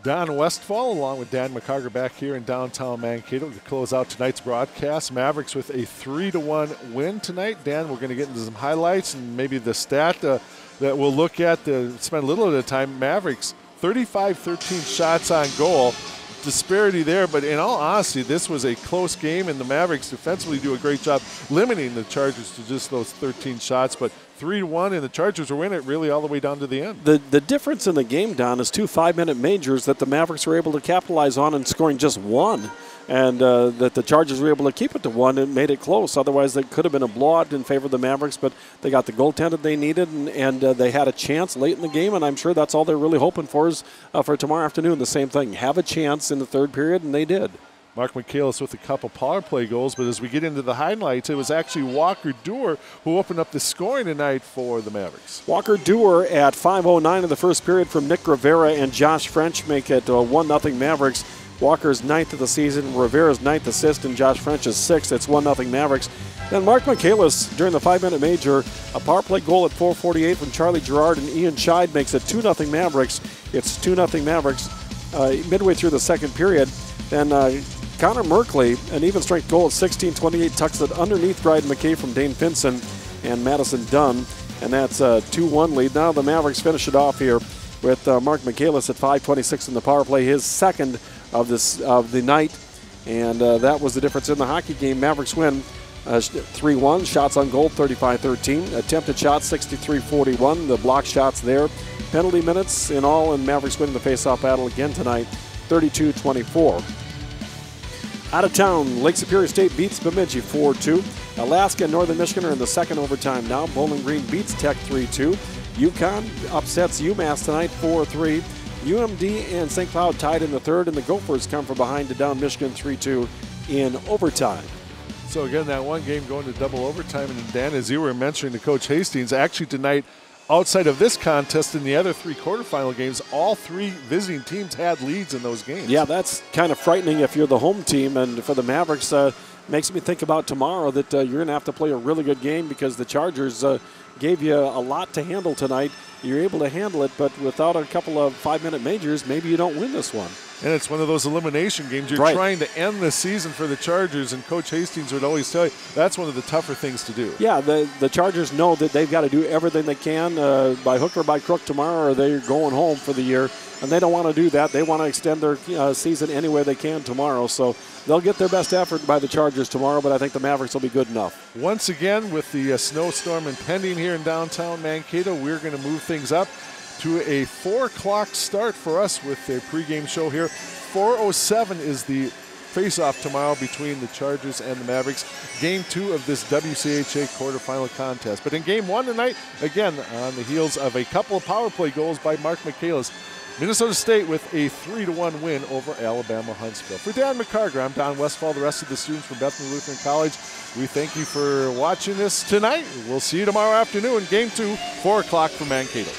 Don Westfall along with Dan McCarger back here in downtown Mankato to close out tonight's broadcast. Mavericks with a 3-1 win tonight. Dan, we're going to get into some highlights and maybe the stat that we'll look at to spend a little bit of time. Mavericks 35-13 shots on goal. Disparity there, but in all honesty, this was a close game, and the Mavericks defensively do a great job limiting the Chargers to just those 13 shots. But 3-1, and the Chargers were winning it really all the way down to the end. The difference in the game, Don, is 2 5-minute majors that the Mavericks were able to capitalize on and scoring just one. And that the Chargers were able to keep it to 1 and made it close. Otherwise, they could have been a blowout in favor of the Mavericks, but they got the goaltender they needed, and they had a chance late in the game, and I'm sure that's all they're really hoping for is for tomorrow afternoon. The same thing, have a chance in the third period, and they did. Mark Michaelis with a couple power play goals, but as we get into the highlights, it was actually Walker Dewar who opened up the scoring tonight for the Mavericks. Walker Dewar at 5:09 in the first period from Nick Rivera and Josh French make it 1-0 Mavericks. Walker's 9th of the season, Rivera's 9th assist, and Josh French's 6th. It's 1-0 Mavericks. Then Mark Michaelis, during the 5-minute major, a power play goal at 4:48 from Charlie Gerard, and Ian Scheid makes it 2-0 Mavericks. It's 2-0 Mavericks midway through the second period. Then Connor Merkley, an even-strength goal at 16:28, tucks it underneath Dryden McKay from Dane Finson and Madison Dunn, and that's a 2-1 lead. Now the Mavericks finish it off here with Mark Michaelis at 5:26 in the power play, his second of the night, and that was the difference in the hockey game. Mavericks win 3-1. Shots on goal 35-13. Attempted shots 63-41. The block shots there. Penalty minutes in all, and Mavericks winning the face-off battle again tonight 32-24. Out of town, Lake Superior State beats Bemidji 4-2. Alaska and Northern Michigan are in the second overtime now. Bowling Green beats Tech 3-2. UConn upsets UMass tonight 4-3. UMD and St. Cloud tied in the third, and the Gophers come from behind to down Michigan 3-2 in overtime. So again, that one game going to double overtime, and Dan, as you were mentioning to Coach Hastings, actually tonight, outside of this contest in the other 3 quarterfinal games, all 3 visiting teams had leads in those games. Yeah, that's kind of frightening if you're the home team, and for the Mavericks, makes me think about tomorrow that you're going to have to play a really good game because the Chargers gave you a lot to handle tonight. You're able to handle it, but without a couple of 5-minute majors, maybe you don't win this one. And it's one of those elimination games. You're trying to end the season for the Chargers, and Coach Hastings would always tell you that's one of the tougher things to do. Yeah, the Chargers know that they've got to do everything they can by hook or by crook tomorrow, or they're going home for the year, and they don't want to do that. They want to extend their season any way they can tomorrow, so they'll get their best effort by the Chargers tomorrow, but I think the Mavericks will be good enough. Once again, with the snowstorm impending here in downtown Mankato, we're going to move things up to a 4 o'clock start for us with a pregame show here. 4:07 is the face-off tomorrow between the Chargers and the Mavericks. Game 2 of this WCHA quarterfinal contest. But in Game 1 tonight, again, on the heels of a couple of power play goals by Mark Michaelis, Minnesota State with a 3-1 win over Alabama Huntsville. For Dan McCarger, I'm Don Westfall, the rest of the students from Bethany Lutheran College. We thank you for watching this tonight. We'll see you tomorrow afternoon, Game 2, 4 o'clock for Mankato.